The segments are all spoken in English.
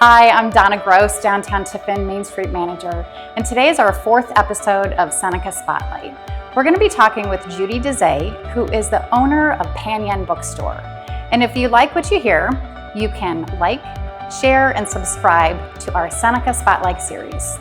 Hi, I'm Donna Gross, downtown Tiffin Main Street manager, and today is our 4th episode of Seneca Spotlight. We're going to be talking with Judy Dezse, who is the owner of Pan Yan Bookstore. And if you like what you hear, you can like, share, and subscribe to our Seneca Spotlight series.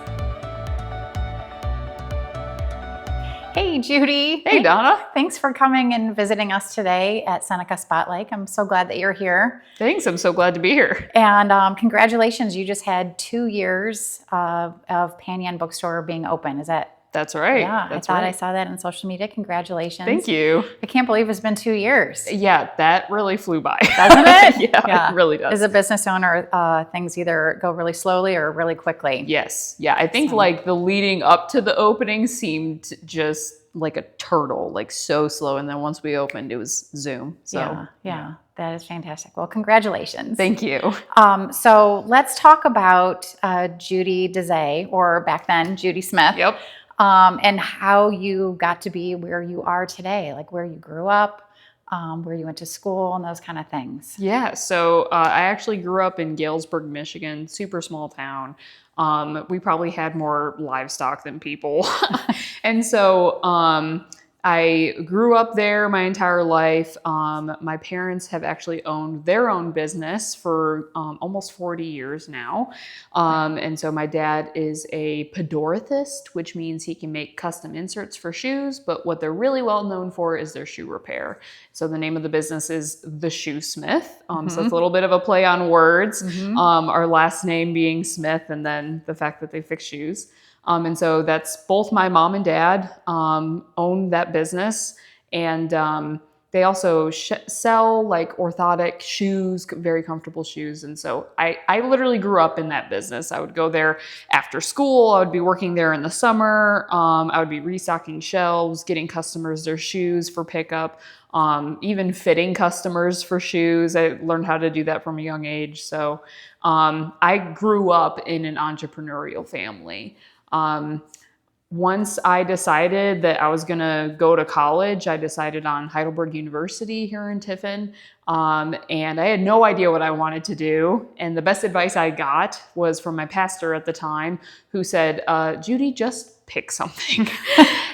Hey, Judy. Hey, Donna. Thanks for coming and visiting us today at Seneca Spotlight. I'm so glad that you're here. Thanks. I'm so glad to be here. And congratulations. You just had 2 years of Pan Yan Bookstore being open. Is that? That's right. Yeah, That's I thought right. I saw that on social media. Congratulations. Thank you. I can't believe it's been 2 years. Yeah, that really flew by. Doesn't it? Yeah, it really does. As a business owner, things either go really slowly or really quickly. Yes. Yeah, I think like the leading up to the opening seemed just like a turtle, like so slow. And then once we opened, it was Zoom. So Yeah. That is fantastic. Well, congratulations. Thank you. So let's talk about Judy Dezse, or back then, Judy Smith. Yep. And how you got to be where you are today, like where you grew up, where you went to school, and those kind of things. Yeah, so I actually grew up in Galesburg, Michigan, super small town. We probably had more livestock than people. And so I grew up there my entire life. My parents have actually owned their own business for almost 40 years now. And so my dad is a podorthist, which means he can make custom inserts for shoes. But what they're really well known for is their shoe repair. So the name of the business is The Shoe Smith. So it's a little bit of a play on words. Our last name being Smith, and then the fact that they fix shoes. And so that's both my mom and dad own that business, and they also sell like orthotic shoes, very comfortable shoes. And so I literally grew up in that business. I would go there after school. I would be working there in the summer. I would be restocking shelves, getting customers their shoes for pickup, even fitting customers for shoes. I learned how to do that from a young age. So I grew up in an entrepreneurial family. Once I decided that I was going to go to college, I decided on Heidelberg University here in Tiffin. And I had no idea what I wanted to do. And the best advice I got was from my pastor at the time, who said, Judy, just pick something.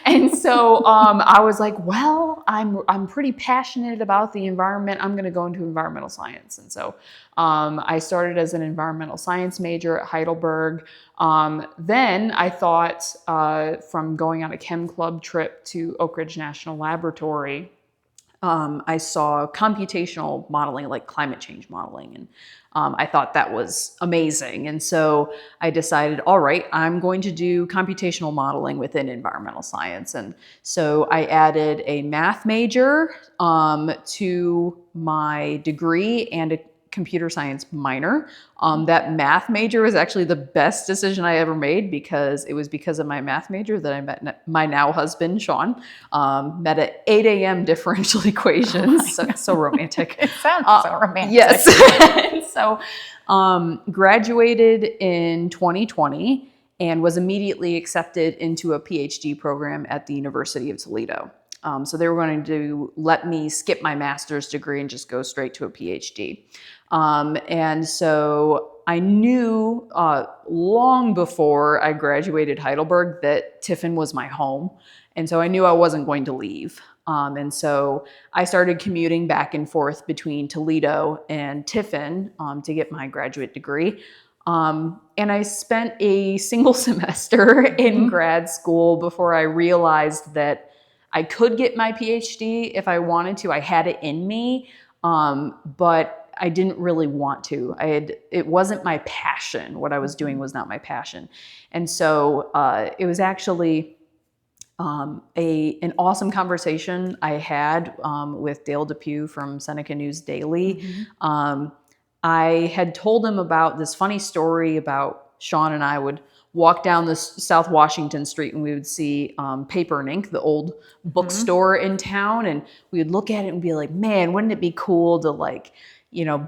And so I was like, well, I'm pretty passionate about the environment. I'm going to go into environmental science. And so I started as an environmental science major at Heidelberg. Then I thought from going on a chem club trip to Oak Ridge National Laboratory, I saw computational modeling, like climate change modeling, and I thought that was amazing. And so I decided, all right, I'm going to do computational modeling within environmental science. And so I added a math major to my degree and a computer science minor. That math major was actually the best decision I ever made, because it was because of my math major that I met my now husband, Sean. Met at 8 a.m. differential equations. So romantic. It sounds so romantic. Yes. So graduated in 2020 and was immediately accepted into a PhD program at the University of Toledo. So they were going to let me skip my master's degree and just go straight to a PhD. And so I knew long before I graduated Heidelberg that Tiffin was my home. And so I knew I wasn't going to leave. And so I started commuting back and forth between Toledo and Tiffin to get my graduate degree. And I spent a single semester in grad school before I realized that I could get my PhD if I wanted to. I had it in me, but I didn't really want to. It wasn't my passion. What I was doing was not my passion. And so it was actually an awesome conversation I had with Dale Depew from Seneca News Daily. I had told him about this funny story about Sean and I would walk down this South Washington Street and we would see Paper and Ink, the old bookstore in town. And we would look at it and be like, man, wouldn't it be cool to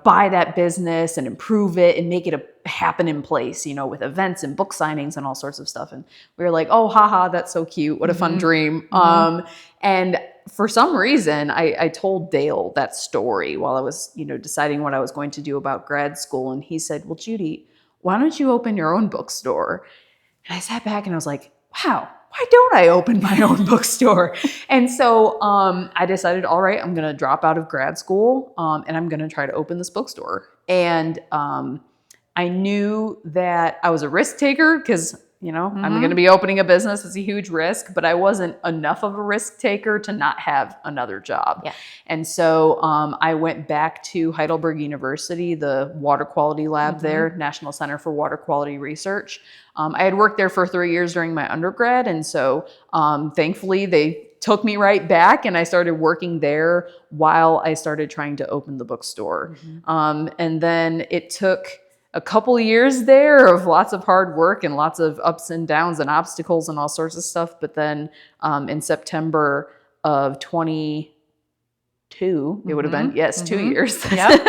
buy that business and improve it and make it a happening place, with events and book signings and all sorts of stuff. And we were like, oh, haha, that's so cute. What a fun dream. And for some reason, I told Dale that story while I was, deciding what I was going to do about grad school. And he said, well, Judy, why don't you open your own bookstore? And I sat back and I was like, wow, why don't I open my own bookstore? And so I decided, all right, I'm going to drop out of grad school and I'm going to try to open this bookstore. And I knew that I was a risk taker because, I'm going to be opening a business. It's a huge risk, but I wasn't enough of a risk taker to not have another job. Yeah. And so I went back to Heidelberg University, the water quality lab there, National Center for Water Quality Research. I had worked there for 3 years during my undergrad. And so thankfully they took me right back and I started working there while I started trying to open the bookstore. And then it took a couple years there of lots of hard work and lots of ups and downs and obstacles and all sorts of stuff. But then in September of 22, it would have been, 2 years. Yep.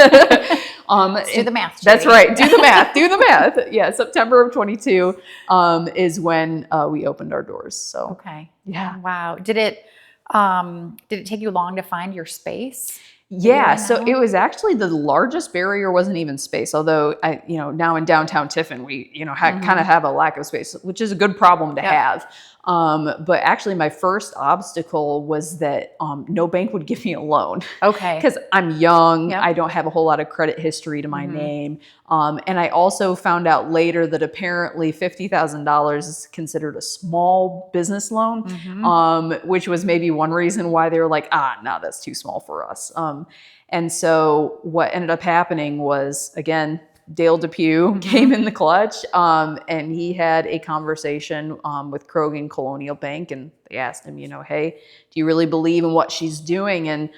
Let's do the math, Judy. That's right. Do the math. Do the math. Yeah. September of 22 is when we opened our doors. So, okay. Yeah. Wow. Did it take you long to find your space? Yeah, so it was actually the largest barrier wasn't even space. Although now in downtown Tiffin, we kind of have a lack of space, which is a good problem to have. But actually, my first obstacle was that no bank would give me a loan. Okay, because I'm young, Yep. I don't have a whole lot of credit history to my name, and I also found out later that apparently $50,000 is considered a small business loan, which was maybe one reason why they were like, no, that's too small for us. And so what ended up happening was, again, Dale Depew came in the clutch, and he had a conversation with Krogan Colonial Bank, and they asked him, hey, do you really believe in what she's doing? And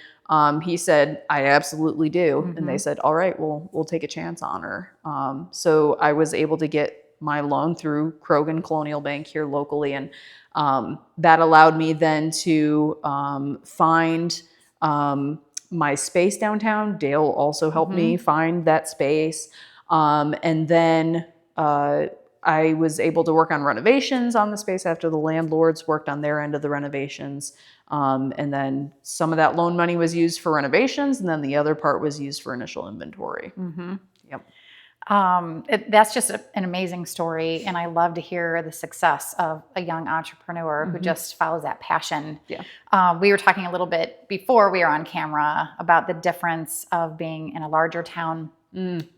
he said, I absolutely do. And they said, all right, well, we'll take a chance on her. So I was able to get my loan through Krogan Colonial Bank here locally, and that allowed me then to find my space downtown. Dale also helped me find that space. And then I was able to work on renovations on the space after the landlords worked on their end of the renovations. And then some of that loan money was used for renovations, and then the other part was used for initial inventory. Yep. That's just an amazing story, and I love to hear the success of a young entrepreneur who just follows that passion. Yeah. We were talking a little bit before we were on camera about the difference of being in a larger town,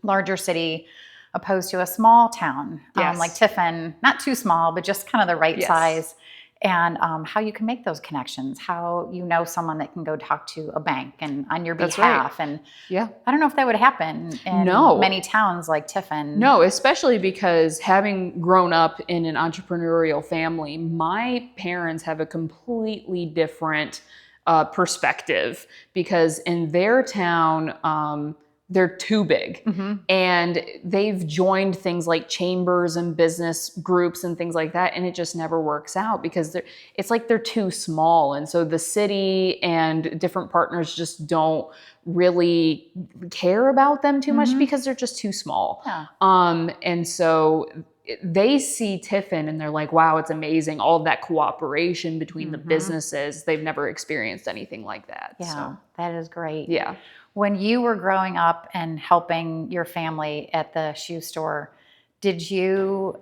larger city, opposed to a small town like Tiffin, not too small, but just kind of the right size. And how you can make those connections, how someone that can go talk to a bank and on your behalf. And I don't know if that would happen in many towns like Tiffin. No, especially because having grown up in an entrepreneurial family, my parents have a completely different perspective, because in their town, they're too big, and they've joined things like chambers and business groups and things like that, and it just never works out because it's like they're too small, and so the city and different partners just don't really care about them too much because they're just too small. And so they see Tiffin and they're like, wow, it's amazing, all of that cooperation between the businesses. They've never experienced anything like that. That is great. Yeah. When you were growing up and helping your family at the shoe store, did you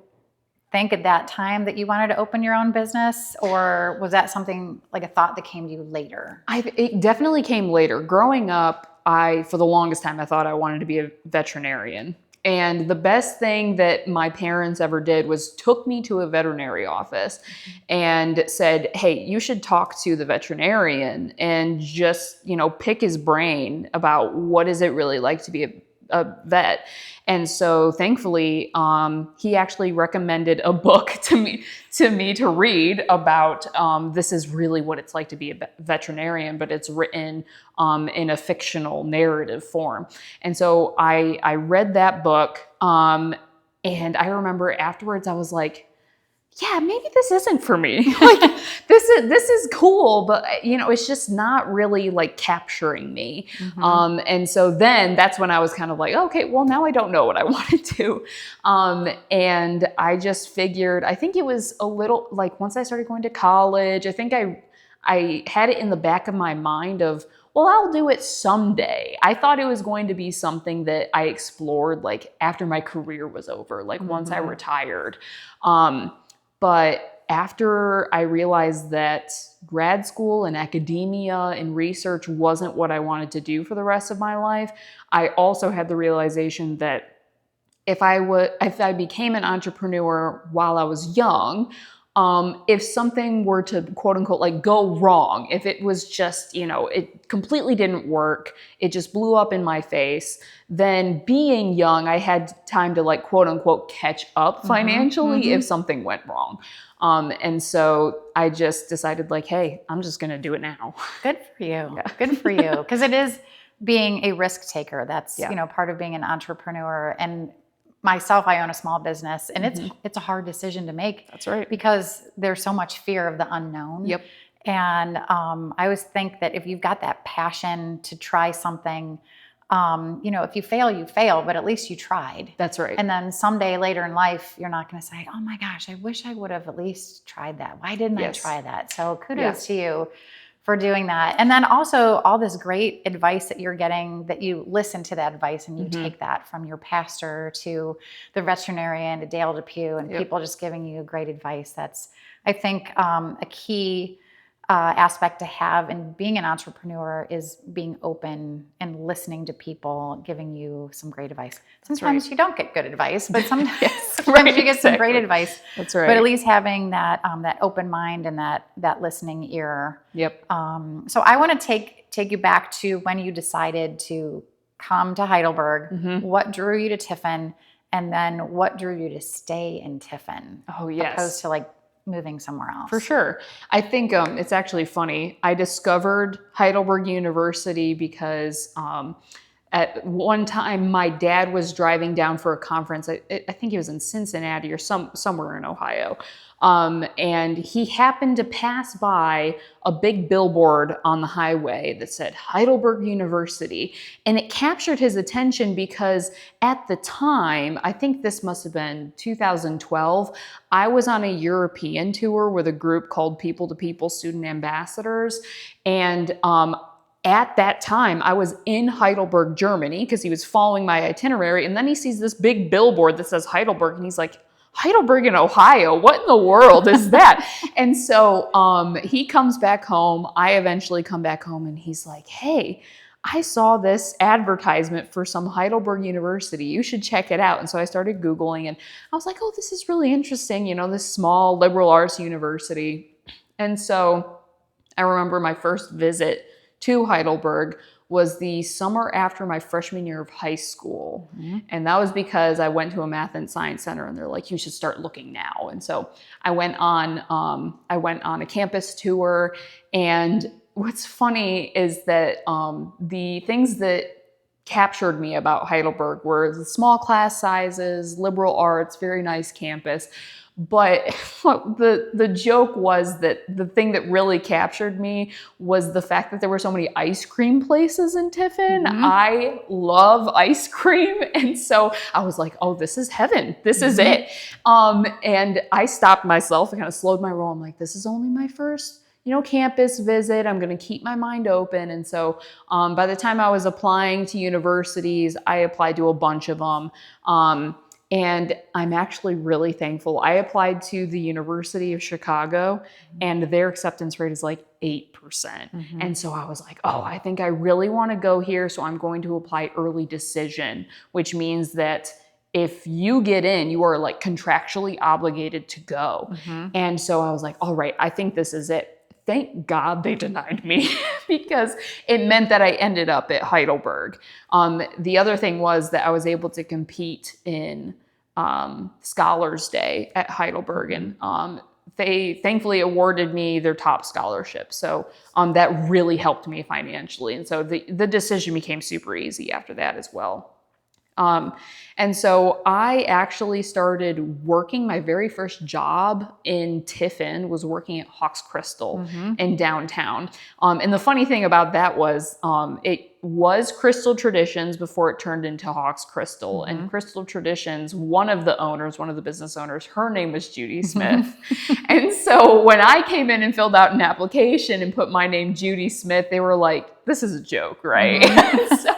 think at that time that you wanted to open your own business, or was that something like a thought that came to you later? It definitely came later. Growing up, for the longest time, I thought I wanted to be a veterinarian. And the best thing that my parents ever did was took me to a veterinary office and said, hey, you should talk to the veterinarian and just, pick his brain about what is it really like to be a vet. And so thankfully, he actually recommended a book to me to read about this is really what it's like to be a veterinarian, but it's written in a fictional narrative form. And so I read that book, and I remember afterwards I was like, yeah, maybe this isn't for me. Like this is cool, but it's just not really like capturing me. And so then that's when I was kind of like, okay, well now I don't know what I want to do. And I just figured, I think it was a little like once I started going to college, I think I had it in the back of my mind of well, I'll do it someday. I thought it was going to be something that I explored like after my career was over, like once I retired. But after I realized that grad school and academia and research wasn't what I wanted to do for the rest of my life, I also had the realization that if I became an entrepreneur while I was young, if something were to quote unquote like go wrong, if it was just, it completely didn't work, it just blew up in my face, then being young, I had time to like quote unquote catch up financially if something went wrong. And so I just decided like, hey, I'm just going to do it now. Good for you. Yeah. Good for you. Because it is being a risk taker. That's, part of being an entrepreneur. And myself, I own a small business, and it's a hard decision to make. That's right. Because there's so much fear of the unknown. Yep. And I always think that if you've got that passion to try something, if you fail, you fail, but at least you tried. That's right. And then someday later in life, you're not going to say, oh my gosh, I wish I would have at least tried that. Why didn't I try that? So kudos to you for doing that. And then also all this great advice that you're getting, that you listen to that advice and you take that from your pastor to the veterinarian to Dale DePew and people just giving you great advice. That's, I think, a key aspect to have in being an entrepreneur is being open and listening to people giving you some great advice. Sometimes you don't get good advice, but sometimes you get some great advice. That's right. But at least having that that open mind and that listening ear. Yep. So I want to take you back to when you decided to come to Heidelberg. What drew you to Tiffin, and then what drew you to stay in Tiffin? Oh yes. Opposed to like moving somewhere else. For sure. I think it's actually funny. I discovered Heidelberg University because at one time my dad was driving down for a conference. I think he was in Cincinnati or somewhere in Ohio. And he happened to pass by a big billboard on the highway that said Heidelberg University. And it captured his attention because at the time, I think this must have been 2012, I was on a European tour with a group called People to People Student Ambassadors. And at that time, I was in Heidelberg, Germany, because he was following my itinerary. And then he sees this big billboard that says Heidelberg, and he's like, Heidelberg in Ohio, what in the world is that? And so he comes back home. I eventually come back home, and he's like, hey, I saw this advertisement for some Heidelberg University. You should check it out. And so I started Googling, and I was like, oh, this is really interesting, this small liberal arts university. And so I remember my first visit to Heidelberg was the summer after my freshman year of high school. And that was because I went to a math and science center, and they're like, you should start looking now. And so I went on a campus tour. And what's funny is that the things that captured me about Heidelberg were the small class sizes, liberal arts, very nice campus. But the joke was that the thing that really captured me was the fact that there were so many ice cream places in Tiffin. I love ice cream. And so I was like, oh, this is heaven. This is it. And I stopped myself and kind of slowed my roll. I'm like, this is only my first campus visit. I'm going to keep my mind open. And so by the time I was applying to universities, I applied to a bunch of them. And I'm actually really thankful. I applied to the University of Chicago, and their acceptance rate is like 8%. And so I was like, oh, I think I really want to go here. So I'm going to apply early decision, which means that if you get in, you are like contractually obligated to go. And so I was like, all right, I think this is it. Thank God they denied me because it meant that I ended up at Heidelberg. The other thing was that I was able to compete in Scholars Day at Heidelberg, and they thankfully awarded me their top scholarship. So that really helped me financially. And so the decision became super easy after that as well. And so I actually started working. My very first job in Tiffin was working at Hawks Crystal in downtown. And the funny thing about that was it was Crystal Traditions before it turned into Hawks Crystal. And Crystal Traditions, one of the business owners, her name was Judy Smith. And so when I came in and filled out an application and put my name, Judy Smith, they were like, this is a joke, right? So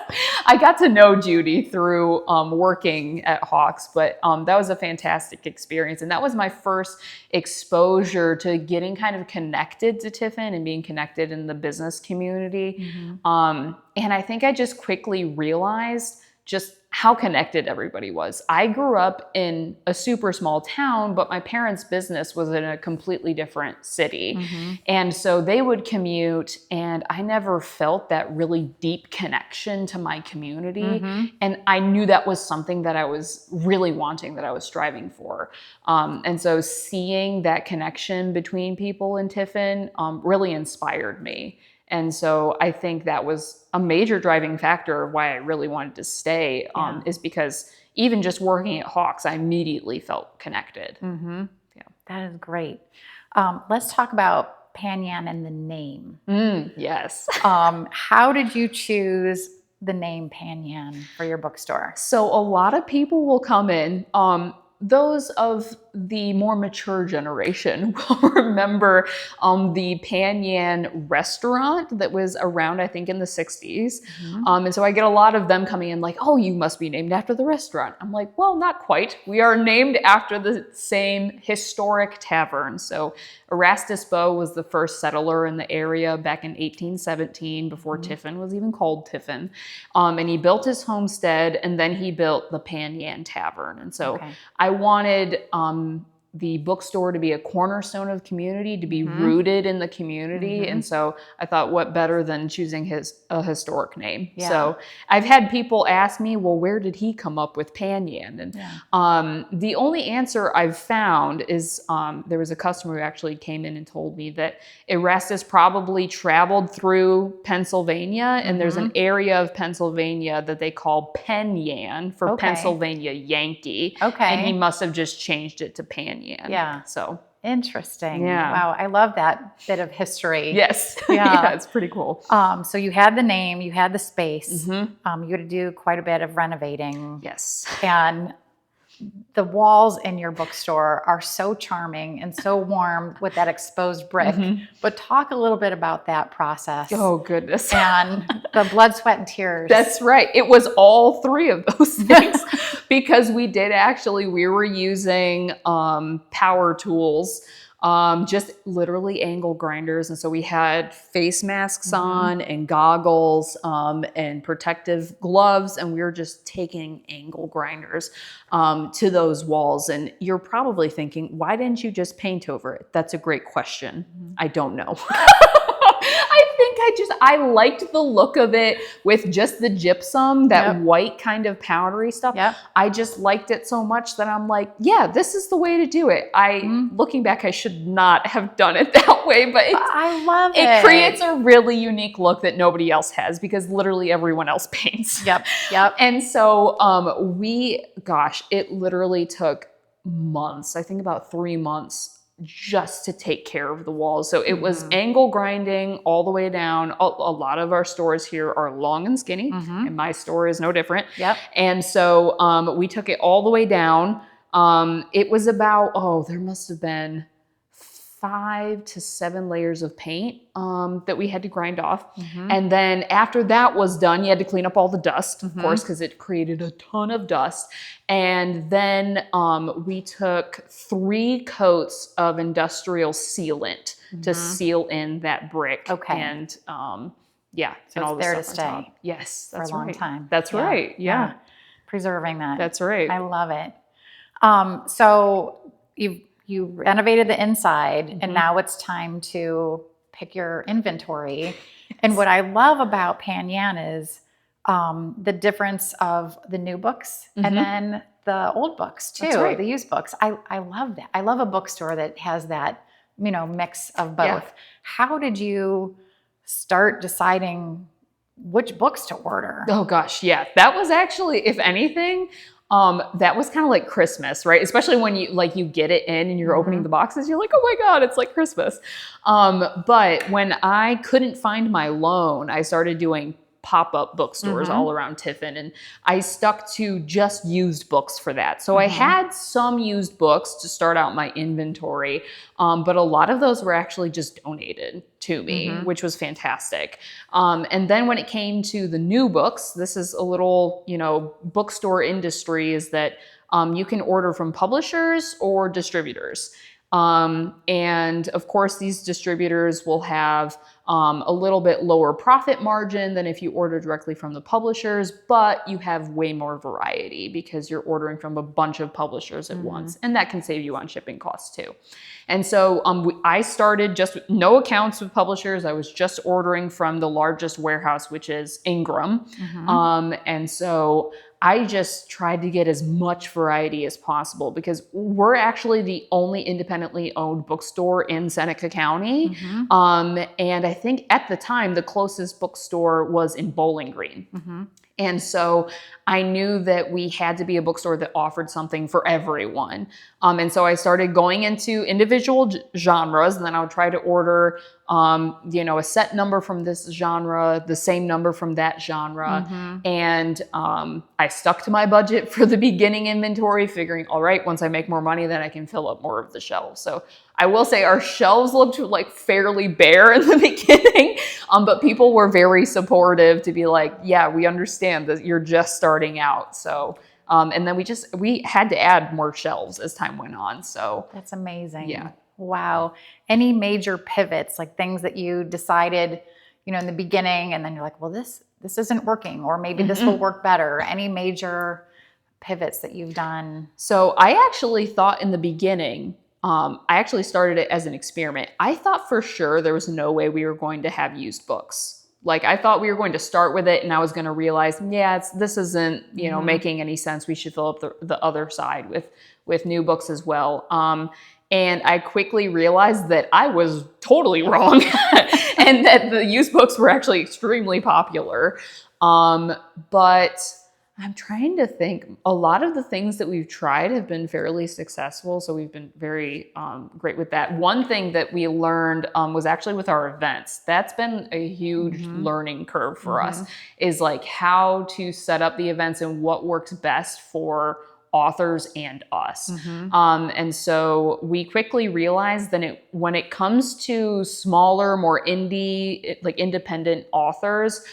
I got to know Judy through working at Hawks, but that was a fantastic experience. And that was my first exposure to getting kind of connected to Tiffin and being connected in the business community. And I think I just quickly realized just how connected everybody was. I grew up in a super small town, but my parents' business was in a completely different city. And so they would commute, and I never felt that really deep connection to my community. And I knew that was something that I was really wanting, that I was striving for. And so seeing that connection between people in Tiffin really inspired me. And so I think that was a major driving factor of why I really wanted to stay, is because even just working at Hawks, I immediately felt connected. That is great. Let's talk about Pan Yan and the name. Yes. How did you choose the name Pan Yan for your bookstore? So a lot of people will come in. Those of the more mature generation will remember the Pan Yan restaurant that was around, I think, in the 60s. And so I get a lot of them coming in like, oh, you must be named after the restaurant. I'm like, well, not quite. We are named after the same historic tavern. So Erastus Bow was the first settler in the area back in 1817, before Tiffin was even called Tiffin. And he built his homestead, and then he built the Pan Yan Tavern. And so I wanted the bookstore to be a cornerstone of community, to be rooted in the community. And so I thought, what better than choosing a historic name? So I've had people ask me, well, where did he come up with Pan Yan? And the only answer I've found is there was a customer who actually came in and told me that Erastus probably traveled through Pennsylvania, and there's an area of Pennsylvania that they call Pan Yan for Pennsylvania Yankee. And he must have just changed it to Pan Yan. So interesting. Wow. I love that bit of history. Yes. Yeah, it's pretty cool. So you had the name, you had the space, you had to do quite a bit of renovating. Yes. And the walls in your bookstore are so charming and so warm with that exposed brick. But talk a little bit about that process. Oh, goodness. And the blood, sweat, and tears. That's right. It was all three of those things, because we were using power tools, just literally angle grinders. And so we had face masks on and goggles and protective gloves, and we were just taking angle grinders to those walls. And you're probably thinking, why didn't you just paint over it? That's a great question. I don't know. I liked the look of it with just the gypsum, that white kind of powdery stuff. I just liked it so much that I'm like, yeah, this is the way to do it. Looking back, I should not have done it that way, but I love it. It creates a really unique look that nobody else has, because literally everyone else paints. And so it literally took months, I think about 3 months, just to take care of the walls. So it was angle grinding all the way down. A lot of our stores here are long and skinny, and my store is no different. And so we took it all the way down. It was about, there must have been 5 to 7 layers of paint that we had to grind off. And then after that was done, you had to clean up all the dust, of course, because it created a ton of dust. And then we took 3 coats of industrial sealant to seal in that brick. And so and it's all the there to stuff stay. on top. Yes, that's for a long time. That's right. Yeah. Preserving that. That's right. I love it. So you renovated the inside, and now it's time to pick your inventory. And what I love about Pan Yan is the difference of the new books and then the old books too, the used books. I love that. I love a bookstore that has that, mix of both. How did you start deciding which books to order? Oh gosh, yeah. That was actually, if anything, that was kind of like Christmas, right? Especially when you get it in and you're opening the boxes, you're like, oh my God, it's like Christmas. But when I couldn't find my loan, I started doing pop-up bookstores all around Tiffin, and I stuck to just used books for that. So I had some used books to start out my inventory, but a lot of those were actually just donated to me, which was fantastic. And then when it came to the new books, this is a little, bookstore industry, is that you can order from publishers or distributors. And of course, these distributors will have a little bit lower profit margin than if you order directly from the publishers, but you have way more variety because you're ordering from a bunch of publishers at once, and that can save you on shipping costs too. And so I started just with no accounts with publishers. I was just ordering from the largest warehouse, which is Ingram. And so I just tried to get as much variety as possible because we're actually the only independently owned bookstore in Seneca County. And I think at the time, the closest bookstore was in Bowling Green. And so I knew that we had to be a bookstore that offered something for everyone. And so I started going into individual genres, and then I would try to order, a set number from this genre, the same number from that genre. And I stuck to my budget for the beginning inventory, figuring, all right, once I make more money, then I can fill up more of the shelves. So I will say our shelves looked like fairly bare in the beginning, but people were very supportive to be like, yeah, we understand that you're just starting out. So, and then we had to add more shelves as time went on. So that's amazing. Yeah. Wow. Any major pivots, like things that you decided, in the beginning, and then you're like, well, this isn't working, or maybe this will work better. Any major pivots that you've done? So I actually thought in the beginning, I actually started it as an experiment. I thought for sure there was no way we were going to have used books. Like I thought we were going to start with it, and I was going to realize, this isn't, making any sense. We should fill up the other side with new books as well. And I quickly realized that I was totally wrong and that the used books were actually extremely popular. But I'm trying to think, a lot of the things that we've tried have been fairly successful. So we've been very great with that. One thing that we learned was actually with our events. That's been a huge learning curve for us, is like how to set up the events and what works best for authors and us. And so we quickly realized that when it comes to smaller, more independent authors,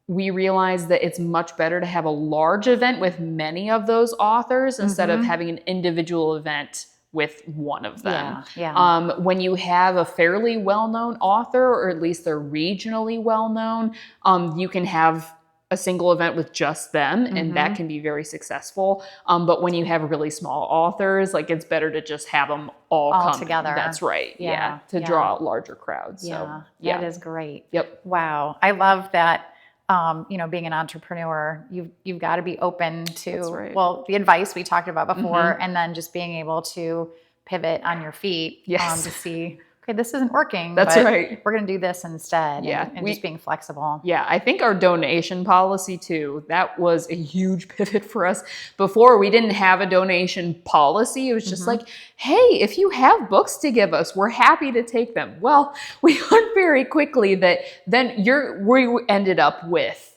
we realized that it's much better to have a large event with many of those authors instead of having an individual event with one of them. When you have a fairly well-known author, or at least they're regionally well-known, you can have a single event with just them, and that can be very successful. But when you have really small authors, like it's better to just have them all come together. That's right. To draw out larger crowds. That is great. Yep. Wow. I love that. Being an entrepreneur, you've got to be open to, the advice we talked about before, and then just being able to pivot on your feet to see, okay, this isn't working. That's right. We're going to do this instead. And just being flexible. Yeah. I think our donation policy too, that was a huge pivot for us. Before, we didn't have a donation policy. It was just like, hey, if you have books to give us, we're happy to take them. Well, we learned very quickly that then we ended up with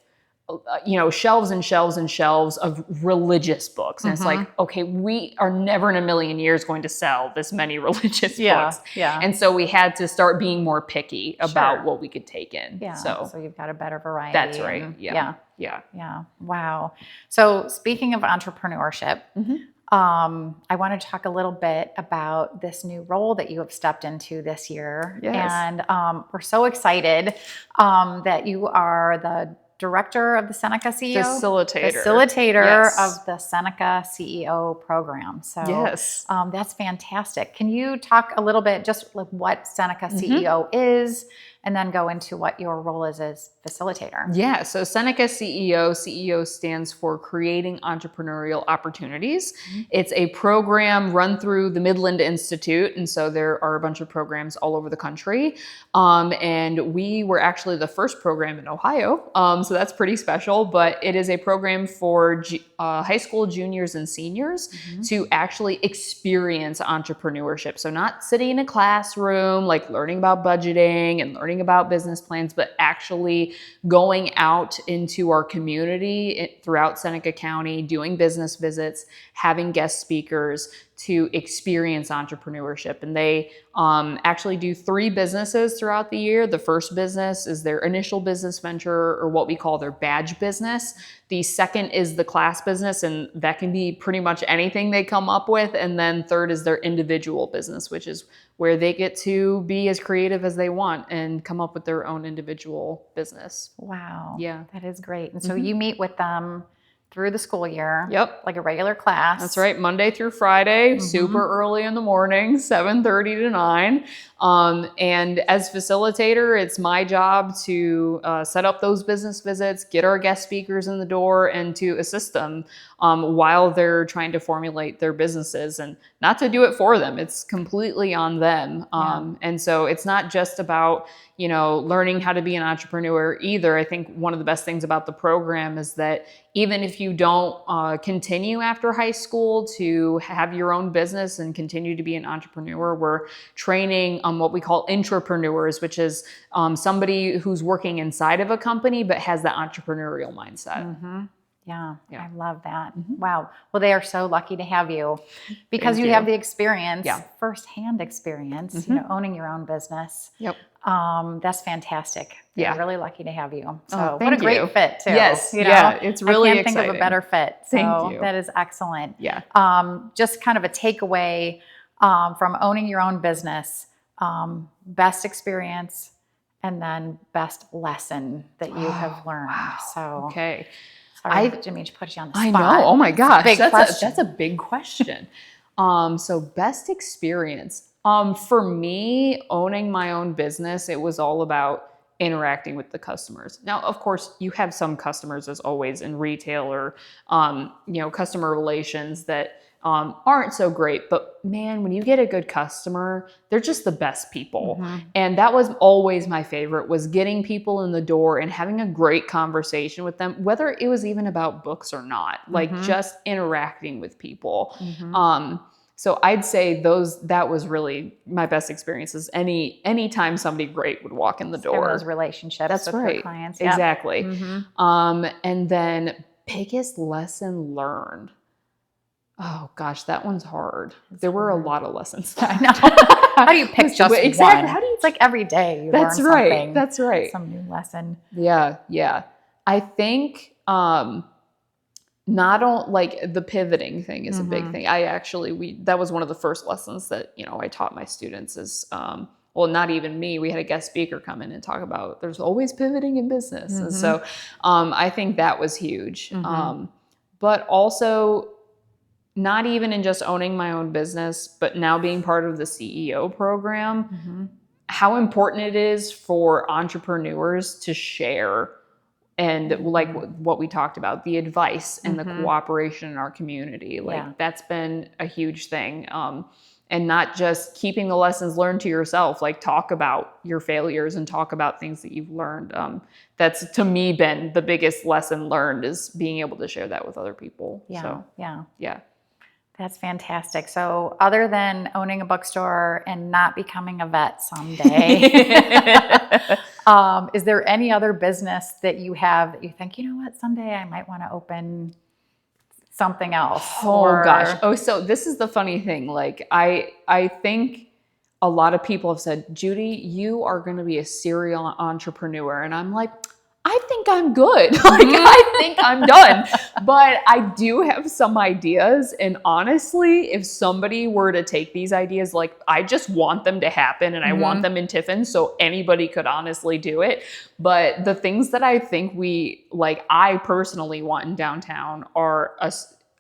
shelves and shelves and shelves of religious books. And it's like, okay, we are never in a million years going to sell this many religious books. And so we had to start being more picky about what we could take in. So you've got a better variety. That's right. Yeah. Wow. So speaking of entrepreneurship, I want to talk a little bit about this new role that you have stepped into this year. And we're so excited that you are the director of the Seneca CEO? Facilitator of the Seneca CEO program. So that's fantastic. Can you talk a little bit just like what Seneca CEO is, and then go into what your role is as facilitator? Yeah, so Seneca CEO stands for Creating Entrepreneurial Opportunities. It's a program run through the Midland Institute, and so there are a bunch of programs all over the country. And we were actually the first program in Ohio, so that's pretty special, but it is a program for high school juniors and seniors to actually experience entrepreneurship. So not sitting in a classroom, like learning about budgeting and learning learning about business plans, but actually going out into our community throughout Seneca County, doing business visits, having guest speakers to experience entrepreneurship. And they actually do 3 businesses throughout the year. The first business is their initial business venture, or what we call their badge business. The second is the class business, and that can be pretty much anything they come up with. And then third is their individual business, which is where they get to be as creative as they want and come up with their own individual business. Wow. Yeah. That is great. And so you meet with them through the school year. Yep. Like a regular class. That's right. Monday through Friday, super early in the morning, 7:30 to 9. And as facilitator, it's my job to set up those business visits, get our guest speakers in the door, and to assist them while they're trying to formulate their businesses, and not to do it for them. It's completely on them. And so it's not just about, learning how to be an entrepreneur either. I think one of the best things about the program is that even if you don't continue after high school to have your own business and continue to be an entrepreneur, we're training what we call intrapreneurs, which is somebody who's working inside of a company but has that entrepreneurial mindset. Yeah, I love that. Wow. Well, they are so lucky to have you because you have the experience, firsthand experience, owning your own business. Yep. That's fantastic. They're really lucky to have you. So what a great fit too. Yes. It's really I can't exciting. think of a better fit. So Thank you. that is excellent. Yeah. Just kind of a takeaway from owning your own business, best experience, and then best lesson that you have learned. Wow. So okay. Sorry, Jimmy, to put you on the spot. I know. Oh my gosh. That's a big question. So best experience. For me, owning my own business, it was all about interacting with the customers. Now, of course, you have some customers, as always, in retail or, customer relations that aren't so great. But man, when you get a good customer, they're just the best people. And that was always my favorite, was getting people in the door and having a great conversation with them, whether it was even about books or not, like just interacting with people. So I'd say that was really my best experiences. Anytime somebody great would walk in the door. Those relationships with their clients. Yep. Exactly. And then biggest lesson learned. Oh gosh, that one's hard. There were a lot of lessons. I know. How do you pick just one? Exactly. How do you? It's like every day you learn something. That's right. Some new lesson. Yeah. I think not on like the pivoting thing is a big thing. That was one of the first lessons that I taught my students is well, not even me. We had a guest speaker come in and talk about there's always pivoting in business, and so I think that was huge. But also, not even in just owning my own business, but now being part of the CEO program, how important it is for entrepreneurs to share and like what we talked about, the advice and the cooperation in our community. That's been a huge thing. And not just keeping the lessons learned to yourself, like talk about your failures and talk about things that you've learned. That's to me been the biggest lesson learned, is being able to share that with other people. Yeah. That's fantastic. So other than owning a bookstore and not becoming a vet someday, is there any other business that you have that you think, someday I might want to open something else? Gosh. So this is the funny thing. Like I think a lot of people have said, Judy, you are going to be a serial entrepreneur. And I'm like, I think I'm good. I think I'm done. But I do have some ideas. And honestly, if somebody were to take these ideas, I just want them to happen, and I want them in Tiffin, so anybody could honestly do it. But the things that I think I personally want in downtown are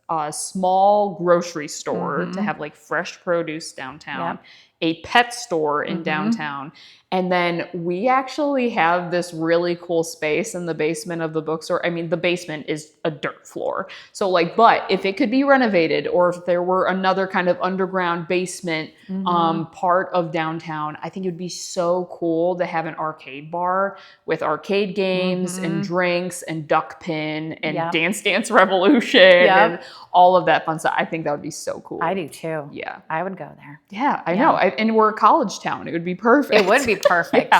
a small grocery store to have fresh produce downtown, a pet store in downtown. And then we actually have this really cool space in the basement of the bookstore. I mean, the basement is a dirt floor. So but if it could be renovated, or if there were another kind of underground basement part of downtown, I think it would be so cool to have an arcade bar with arcade games and drinks and duck pin and Dance Revolution and all of that fun stuff. I think that would be so cool. I do too. Yeah. I would go there. Yeah, I know. And we're a college town. It would be perfect. It would be perfect.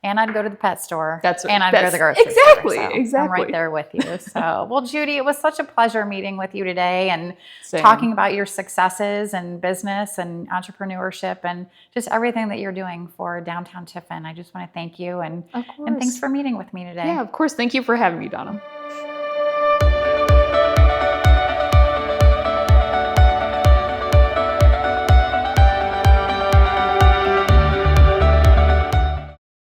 and I'd go to the pet store. That's and I'd go to the grocery exactly, store. So exactly. I'm right there with you. So, well, Judy, it was such a pleasure meeting with you today and Same. talking about your successes and business and entrepreneurship and just everything that you're doing for downtown Tiffin. I just want to thank you and Of course. and thanks for meeting with me today. Yeah, of course. Thank you for having me, Donna.